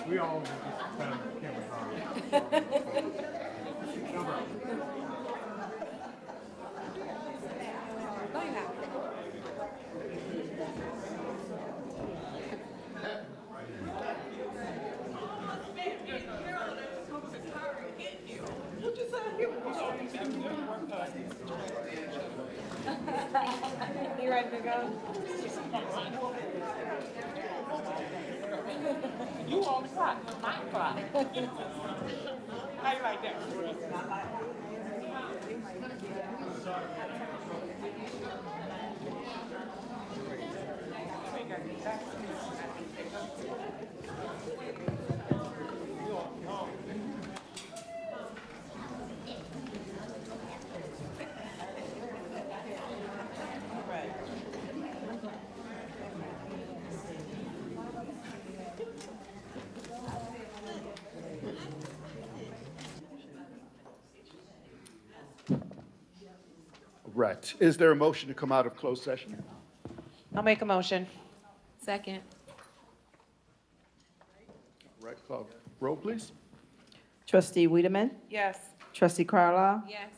We all just kind of cameras on. No problem. No, you have. You ready to go? You on clock, my clock. How you like that? Right. Is there a motion to come out of closed session? I'll make a motion. Second. Right, call roll, please. Trustee Wiedemann, Yes. Trustee Carlisle, Yes.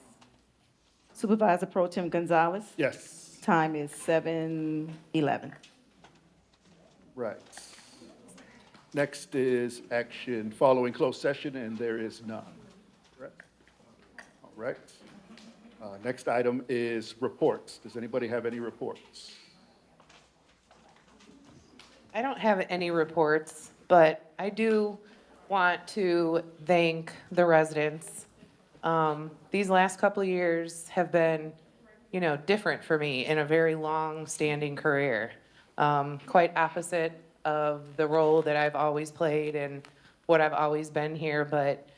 Supervisor Pro Tem Gonzalez. Yes. Time is 7:11. Right. Next is action following closed session, and there is none. Correct? All right. Next item is reports. Does anybody have any reports? I don't have any reports, but I do want to thank the residents. These last couple of years have been, different for me in a very long-standing career. Quite opposite of the role that I've always played and what I've always been here, but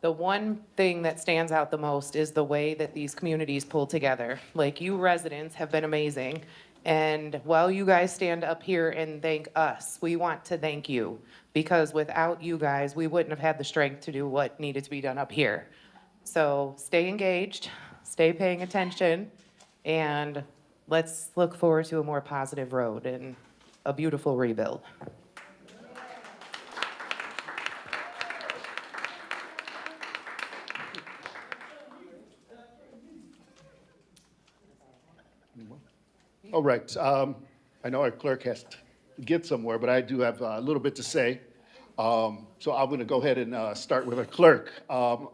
the one thing that stands out the most is the way that these communities pull together. Like, you residents have been amazing. And while you guys stand up here and thank us, we want to thank you. Because without you guys, we wouldn't have had the strength to do what needed to be done up here. So stay engaged, stay paying attention, and let's look forward to a more positive road and a beautiful rebuild. All right. I know our clerk has to get somewhere, but I do have a little bit to say. So I'm going to go ahead and start with our clerk. I'm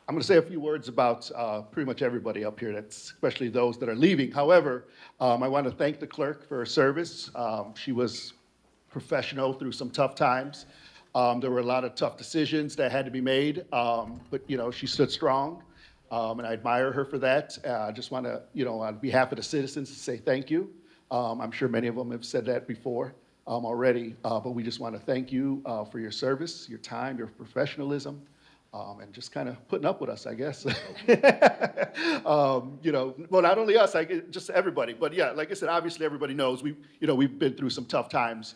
going to say a few words about pretty much everybody up here, especially those that are leaving. However, I want to thank the clerk for her service. She was professional through some tough times. There were a lot of tough decisions that had to be made, but she stood strong. And I admire her for that. I just want to, on behalf of the citizens, say thank you. I'm sure many of them have said that before already, but we just want to thank you for your service, your time, your professionalism, and just kind of putting up with us, I guess. Well, not only us, just everybody. But yeah, like I said, obviously everybody knows we've been through some tough times.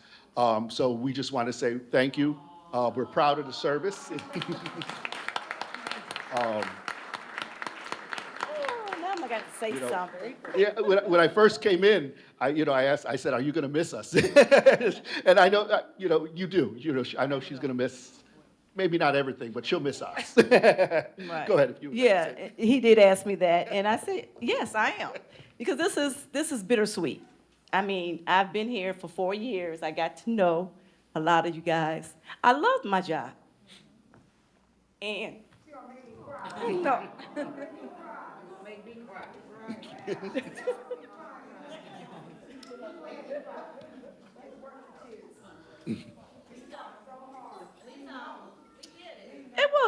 So we just want to say thank you. We're proud of the service. I got to say something. Yeah, when I first came in, I said, "Are you going to miss us?" And I know, you do. I know she's going to miss maybe not everything, but she'll miss us. Right. Go ahead if you would like to say. Yeah, he did ask me that, and I said, yes, I am. Because this is bittersweet. I mean, I've been here for 4 years. I got to know a lot of you guys. I loved my job. And, no.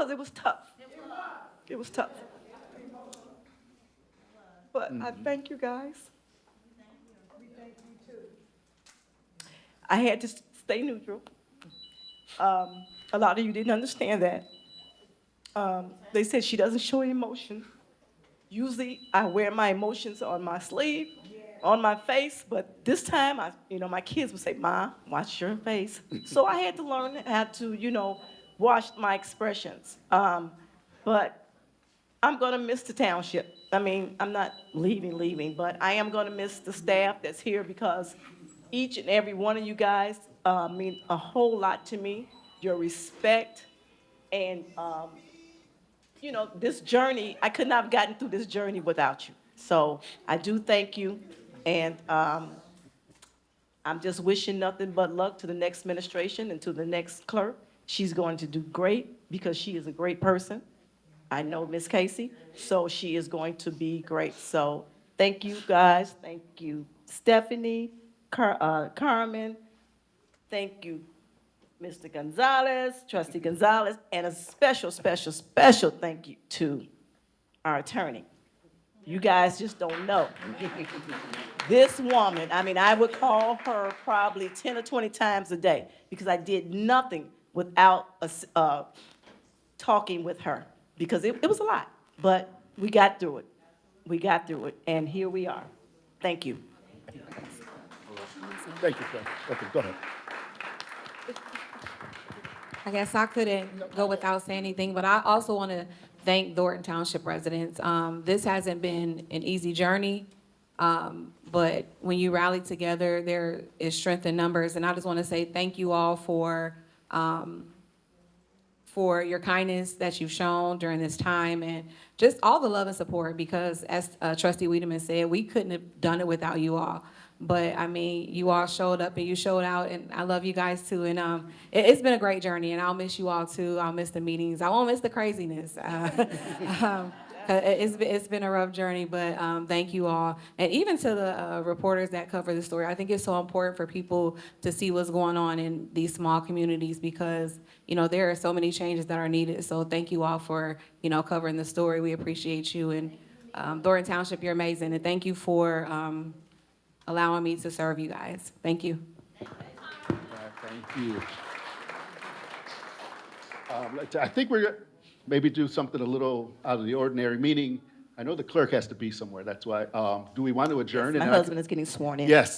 It was tough. It was tough. But I thank you guys. I had to stay neutral. A lot of you didn't understand that. They said she doesn't show emotion. Usually I wear my emotions on my sleeve, on my face, but this time, my kids would say, "Ma, watch your face." So I had to learn how to, watch my expressions. But I'm gonna miss the township. I mean, I'm not leaving, but I am gonna miss the staff that's here because each and every one of you guys mean a whole lot to me. Your respect and, this journey, I could not have gotten through this journey without you. So I do thank you, and I'm just wishing nothing but luck to the next administration and to the next clerk. She's going to do great because she is a great person. I know Miss Casey, so she is going to be great. So thank you, guys. Thank you, Stephanie, Carmen. Thank you, Mr. Gonzalez, Trustee Gonzalez, and a special thank you to our attorney. You guys just don't know. This woman, I mean, I would call her probably 10 or 20 times a day because I did nothing without talking with her because it was a lot, but we got through it. We got through it, and here we are. Thank you. Thank you, sir. Okay, go ahead. I guess I couldn't go without saying anything, but I also want to thank Thornton Township residents. This hasn't been an easy journey, but when you rally together, there is strength in numbers. And I just want to say thank you all for your kindness that you've shown during this time and just all the love and support because as Trustee Wiedemann said, we couldn't have done it without you all. But I mean, you all showed up and you showed out and I love you guys too. And it's been a great journey and I'll miss you all too. I'll miss the meetings. I won't miss the craziness. It's been a rough journey, but thank you all. And even to the reporters that cover the story, I think it's so important for people to see what's going on in these small communities because, there are so many changes that are needed. So thank you all for, covering the story. We appreciate you. And Thornton Township, you're amazing. And thank you for allowing me to serve you guys. Thank you. Thank you. I think we're maybe do something a little out of the ordinary, meaning I know the clerk has to be somewhere. That's why. Do we want to adjourn? My husband is getting sworn in. Yes.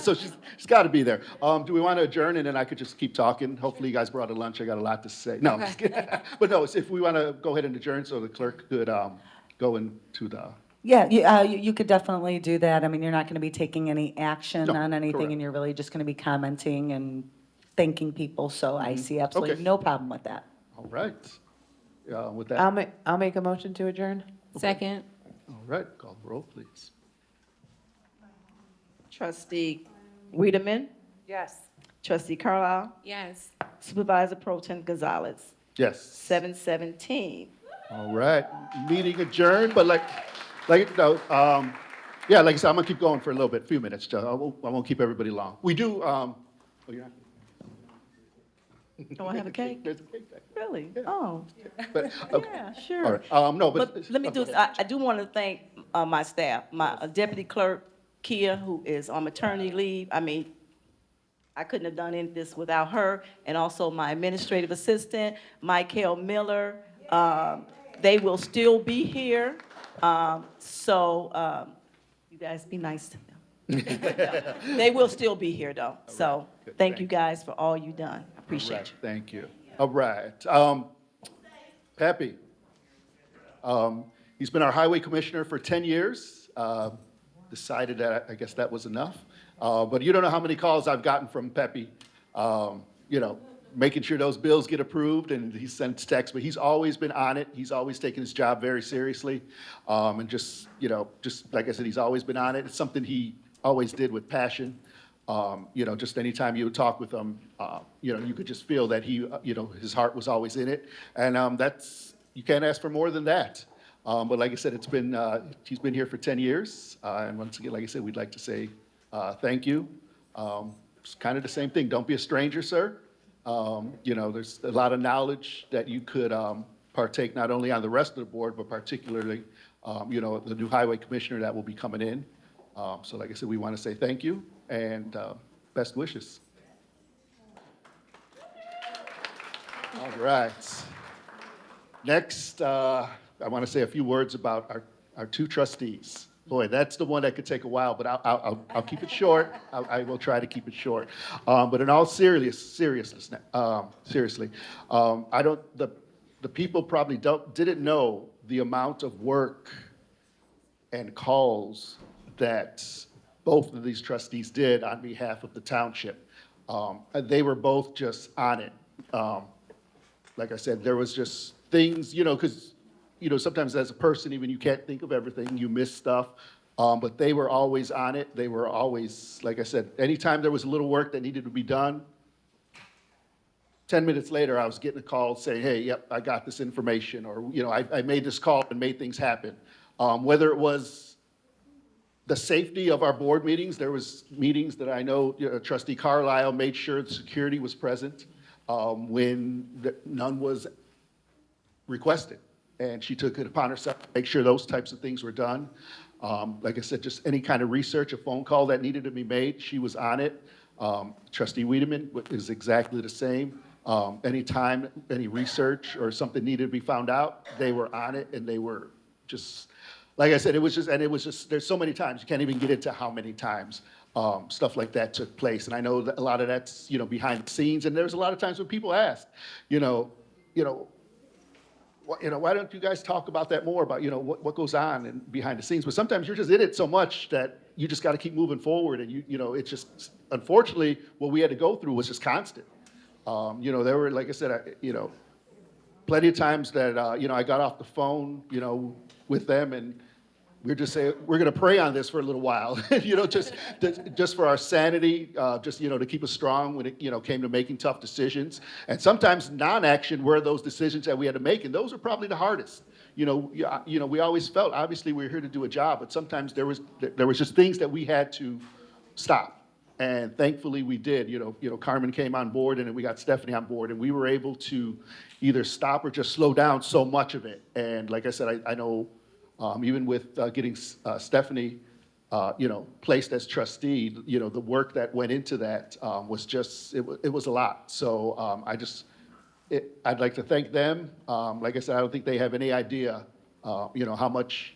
So she's got to be there. Do we want to adjourn and then I could just keep talking? Hopefully you guys brought a lunch. I got a lot to say. No, I'm just kidding. But no, if we want to go ahead and adjourn so the clerk could go into the... Yeah, you could definitely do that. I mean, you're not going to be taking any action No, on anything, correct. and you're really just going to be commenting and thanking people, so I see absolutely Okay. no problem with that. All right. With that, I'll make a motion to adjourn. Second. all right, call the roll, please. Trustee Wiedemann, Yes. Trustee Carlisle, Yes. Supervisor Pro Tem Gonzalez, Yes. 7:17. All right, meeting adjourned, but yeah, like I said, I'm gonna keep going for a little bit, a few minutes. I won't keep everybody long. We do, you're not? Oh, I have a cake? There's a cake back there. Really? Yeah. Oh, But, okay. yeah, All sure. right, no, but. But let me do, I do want to thank my staff, my Deputy Clerk, Kia, who is on maternity leave. I mean, I couldn't have done any of this without her, and also my administrative assistant, Michael Miller. They will still be here, so you guys be nice to them. They will still be here, though. So Good. thank you guys for all you've done. I appreciate Right, you. thank you. All right. Pepe, he's been our highway commissioner for 10 years. Decided that, I guess that was enough. But you don't know how many calls I've gotten from Pepe, making sure those bills get approved, and he sends texts, but he's always been on it. He's always taken his job very seriously. And just, just like I said, he's always been on it. It's something he always did with passion. Just anytime you would talk with him, you could just feel that he, his heart was always in it. And you can't ask for more than that. But like I said, he's been here for 10 years. And once again, like I said, we'd like to say thank you. It's kind of the same thing. Don't be a stranger, sir. There's a lot of knowledge that you could partake not only on the rest of the board, but particularly, the new highway commissioner that will be coming in. So like I said, we want to say thank you and best wishes. All right. Next, I want to say a few words about our two trustees. Boy, that's the one that could take a while, but I'll keep it short. I will try to keep it short. But in all seriousness, seriously, the people probably didn't know the amount of work and calls that both of these trustees did on behalf of the township. They were both just on it. Like I said, there was just things, because sometimes as a person, even you can't think of everything, you miss stuff. But they were always on it. They were always, like I said, anytime there was a little work that needed to be done, 10 minutes later, I was getting a call saying, hey, yep, I got this information, or, I made this call and made things happen. Whether it was the safety of our board meetings, there was meetings that I know Trustee Carlisle made sure the security was present when none was requested. And she took it upon herself to make sure those types of things were done. Like I said, just any kind of research, a phone call that needed to be made, she was on it. Trustee Wiedemann is exactly the same. Anytime any research or something needed to be found out, they were on it, and they were just, like I said, it was just, there's so many times, you can't even get into how many times stuff like that took place. And I know that a lot of that's, behind the scenes, and there's a lot of times when people ask, why don't you guys talk about that more, about, what goes on and behind the scenes? But sometimes you're just in it so much that you just got to keep moving forward. And, it's just, unfortunately, what we had to go through was just constant. There were, like I said, plenty of times that, I got off the phone, with them, and we're just saying, we're going to pray on this for a little while, just for our sanity, just, to keep us strong when it, came to making tough decisions. And sometimes non-action were those decisions that we had to make, and those are probably the hardest. We always felt, obviously, we were here to do a job, but sometimes there was just things that we had to stop. And thankfully we did. Carmen came on board, and then we got Stephanie on board, and we were able to either stop or just slow down so much of it. And like I said, I know even with getting Stephanie, placed as trustee, the work that went into that was just, it was a lot. So I'd like to thank them. Like I said, I don't think they have any idea, how much,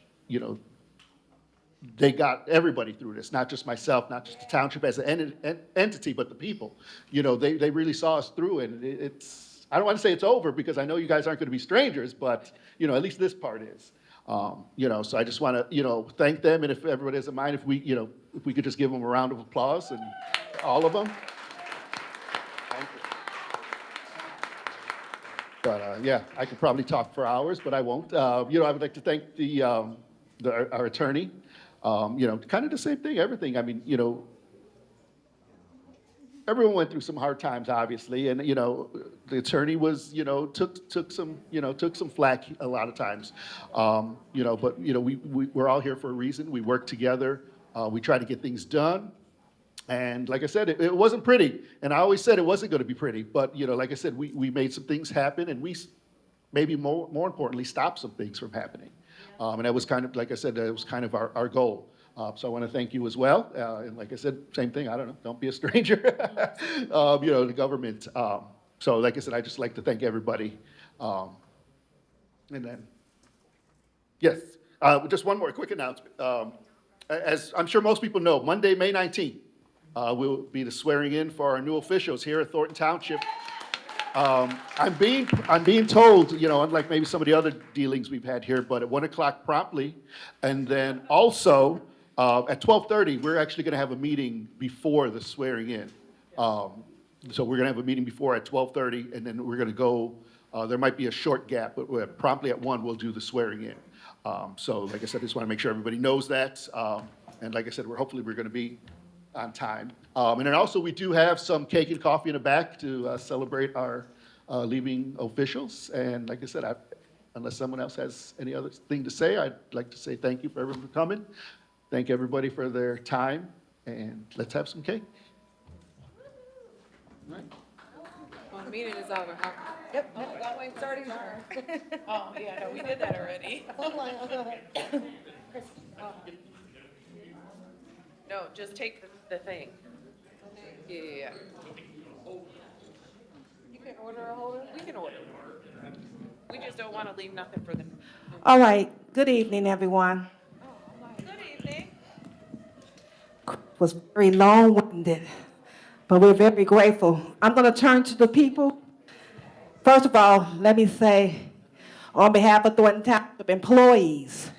they got everybody through this, not just myself, not just the township as an entity, but the people. They really saw us through it. And it's, I don't want to say it's over, because I know you guys aren't going to be strangers, but, at least this part is. So I just want to, thank them. And if everybody doesn't mind, if we could just give them a round of applause, and all of them. Thank you. But yeah, I could probably talk for hours, but I won't. I would like to thank our attorney. Kind of the same thing, everything. I mean, everyone went through some hard times, obviously, and the attorney was, took some flack a lot of times, but we're all here for a reason. We work together. We try to get things done, and like I said, it wasn't pretty, and I always said it wasn't going to be pretty. But like I said, we made some things happen, and we maybe more importantly stopped some things from happening. And that was kind of, like I said, that was kind of our goal. So I want to thank you as well. And like I said, same thing, I don't know, don't be a stranger, the government. So like I said, I just like to thank everybody. And then, yes, just one more quick announcement. As I'm sure most people know, Monday, May 19th, will be the swearing in for our new officials here at Thornton Township. I'm being told, unlike maybe some of the other dealings we've had here, but at 1 o'clock promptly, and then also at 12:30, we're actually going to have a meeting before the swearing in. So we're going to have a meeting before at 12:30, and then we're going to go, there might be a short gap, but promptly at 1, we'll do the swearing in. So like I said, I just want to make sure everybody knows that. And like I said, hopefully we're going to be on time. And then also, we do have some cake and coffee in the back to celebrate our leaving officials. And like I said, unless someone else has any other thing to say, I'd like to say thank you for everyone for coming. Thank everybody for their time, and let's have some cake. All right. Well, the meeting is over. Yep. That way, starting. Oh, yeah, no, we did that already. No, just take the thing. Yeah. You can order a holder? We can order. We just don't want to leave nothing for them. All right, good evening, everyone. Good evening. Was very long-winded, but we're very grateful. I'm going to turn to the people. First of all, let me say, on behalf of Thornton Township employees,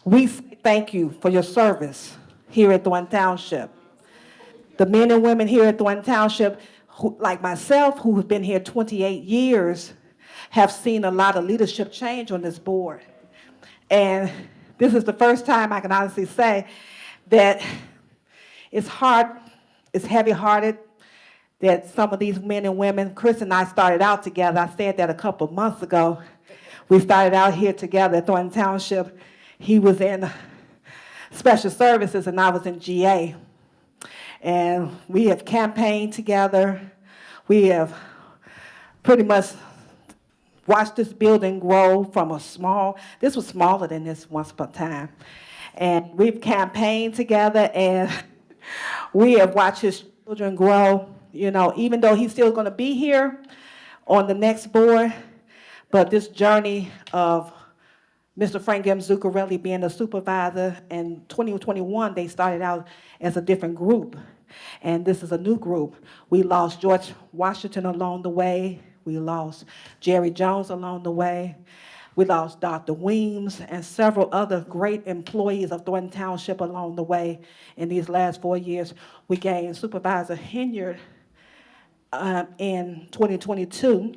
we say thank you for your service here at Thornton Township. The men and women here at Thornton Township, like myself, who have been here 28 years, have seen a lot of leadership change on this board. And this is the first time I can honestly say that it's hard, it's heavy-hearted that some of these men and women, Chris and I started out together. I said that a couple of months ago. We started out here together at Thornton Township. He was in special services and I was in GA. And we have campaigned together. We have pretty much watched this building grow from this was smaller than this once upon a time. And we've campaigned together and we have watched his children grow, you know, even though he's still gonna be here on the next board, but this journey of Mr. Frank M. Zuccarelli being a supervisor, in 2021, they started out as a different group, and this is a new group. We lost George Washington along the way. We lost Jerry Jones along the way. We lost Dr. Weems and several other great employees of Thornton Township along the way. In these last 4 years, we gained Supervisor Hinyard in 2022,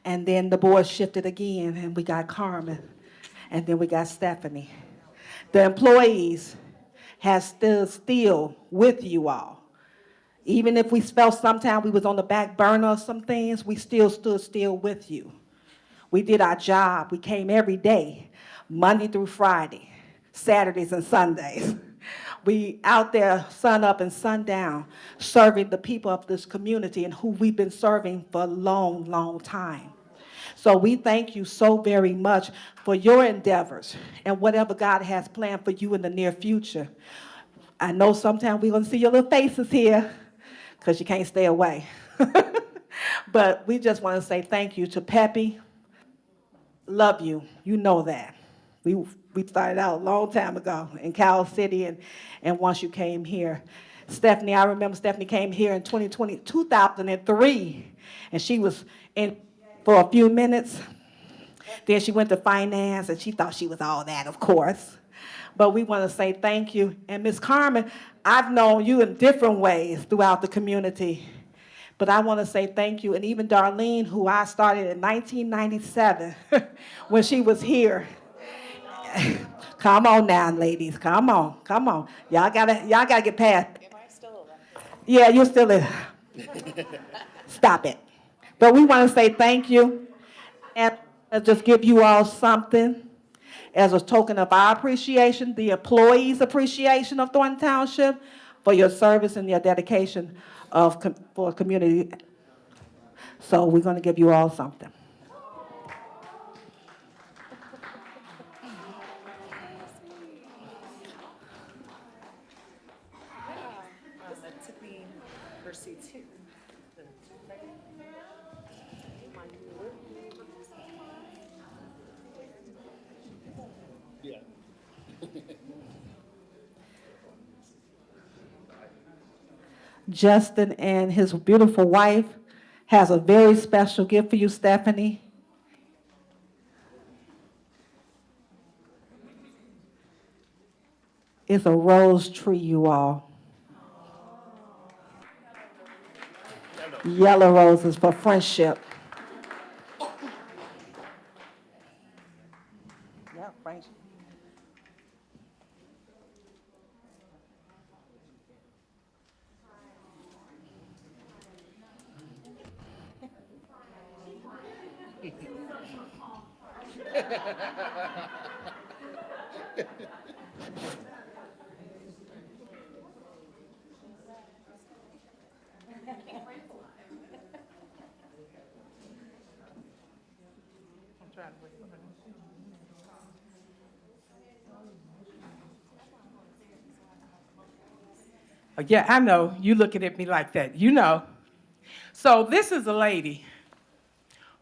and then the board shifted again, and we got Carmen, and then we got Stephanie. The employees have stood still with you all. Even if we felt sometimes we was on the back burner of some things, we still stood still with you. We did our job. We came every day, Monday through Friday, Saturdays and Sundays. We out there sun up and sun down, serving the people of this community and who we've been serving for a long, long time. So we thank you so very much for your endeavors and whatever God has planned for you in the near future. I know sometimes we're going to see your little faces here because you can't stay away. But we just want to say thank you to Peppy. Love you. You know that. We started out a long time ago in Cal City, and once you came here. Stephanie, I remember Stephanie came here in 2003, and she was in for a few minutes. Then she went to finance, and she thought she was all that, of course. But we want to say thank you. And Ms. Carmen, I've known you in different ways throughout the community. But I want to say thank you. And even Darlene, who I started in 1997 when she was here. Come on now, ladies. Come on. Y'all gotta get past it. Am I still alive? Yeah, you're still in. Stop it. But we want to say thank you and just give you all something as a token of our appreciation, the employees' appreciation of Thornton Township for your service and your dedication for community. So we're going to give you all something. Justin and his beautiful wife has a very special gift for you, Stephanie. It's a rose tree, you all. yellow roses for friendship. Yeah, Frank. Yeah, I know. You looking at me like that. You know. So this is a lady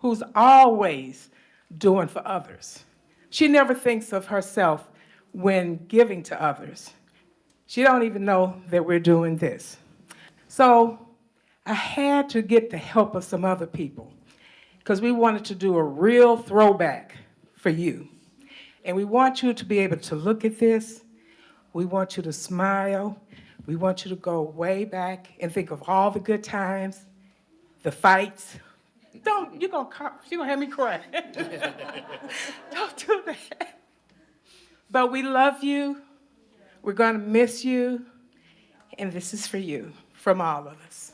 who's always doing for others. She never thinks of herself when giving to others. She don't even know that we're doing this. So I had to get the help of some other people because we wanted to do a real throwback for you. And we want you to be able to look at this. We want you to smile. We want you to go way back and think of all the good times, the fights. You're gonna have me cry. Don't do that. But we love you. We're gonna miss you. And this is for you, from all of us.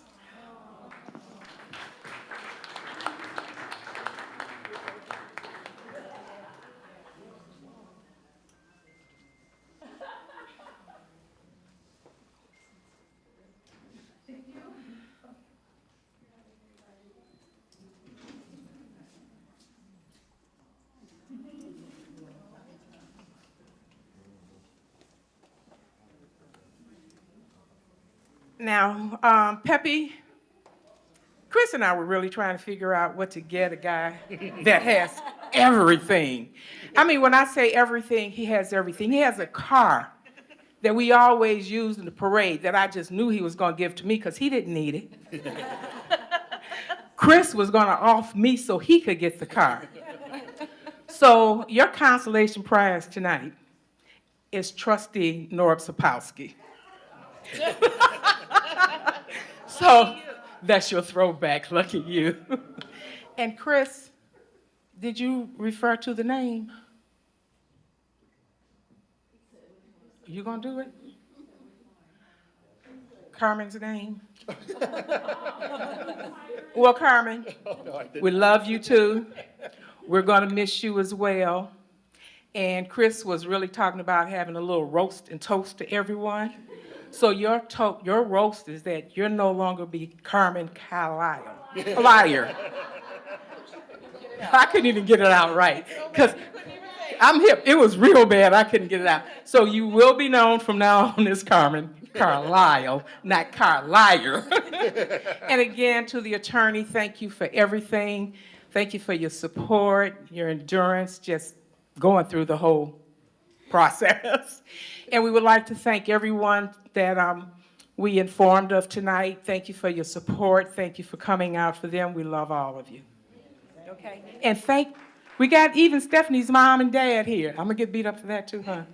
Now, Peppy, Chris and I were really trying to figure out what to get a guy that has everything. I mean, when I say everything, he has everything. He has a car that we always use in the parade that I just knew he was going to give to me because he didn't need it. Chris was going to offer me so he could get the car. So your consolation prize tonight is trustee Norb Sapowski. So that's your throwback. Lucky you. And Chris, did you refer to the name? You gonna do it? Carmen's name? Well, Carmen, we love you too. We're gonna miss you as well. And Chris was really talking about having a little roast and toast to everyone. So your roast is that you're no longer be Carmen Carlisle. Liar. I couldn't even get it out right. Because I'm hip. It was real bad. I couldn't get it out. So you will be known from now on as Carmen Carlisle, not Carliar. And again, to the attorney, thank you for everything. Thank you for your support, your endurance, just going through the whole process. And we would like to thank everyone that we informed of tonight. Thank you for your support. Thank you for coming out for them. We love all of you. Okay. And we got even Stephanie's mom and dad here. I'm gonna get beat up for that too, huh?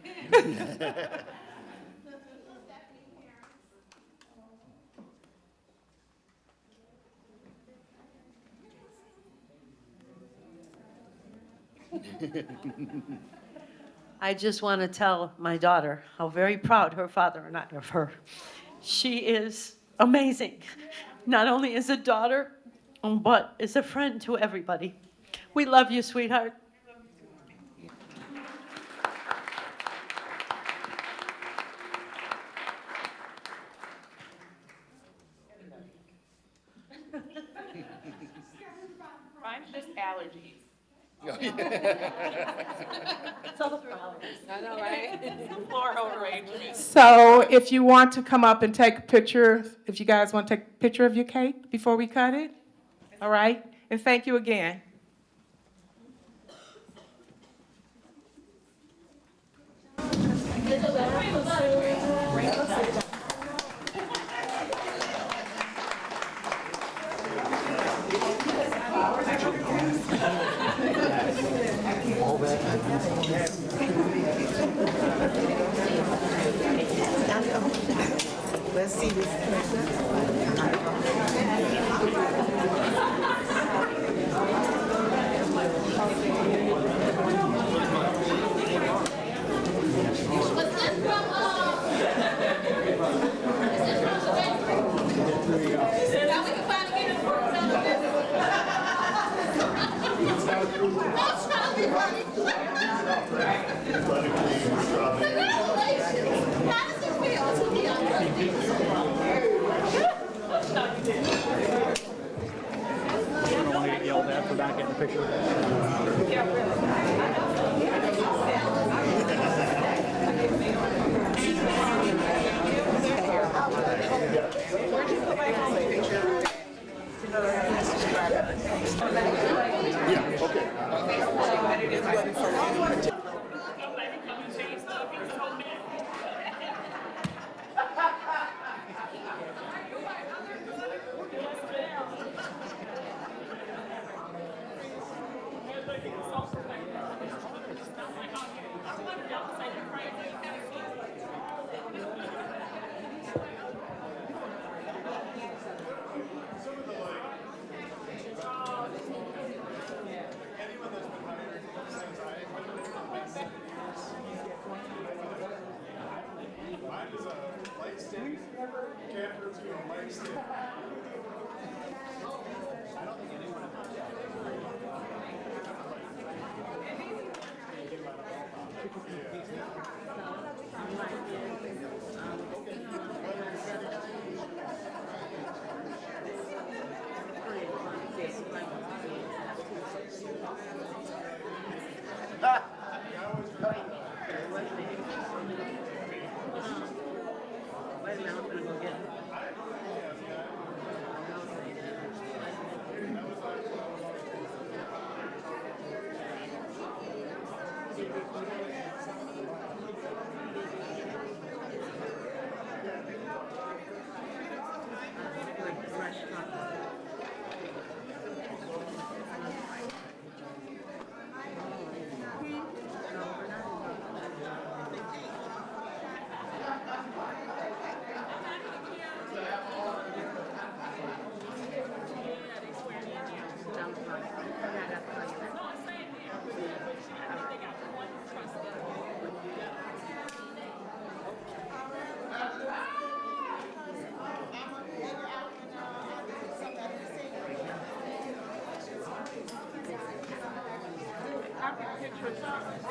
I just want to tell my daughter how very proud her father and I are of her. She is amazing, not only as a daughter, but as a friend to everybody. We love you, sweetheart. Mine's just allergies. I know, right? Floral arrangement. So if you want to come up and take a picture, if you guys want to take a picture of your cake before we cut it, all right? And thank you again. Let's see this.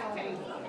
Okay.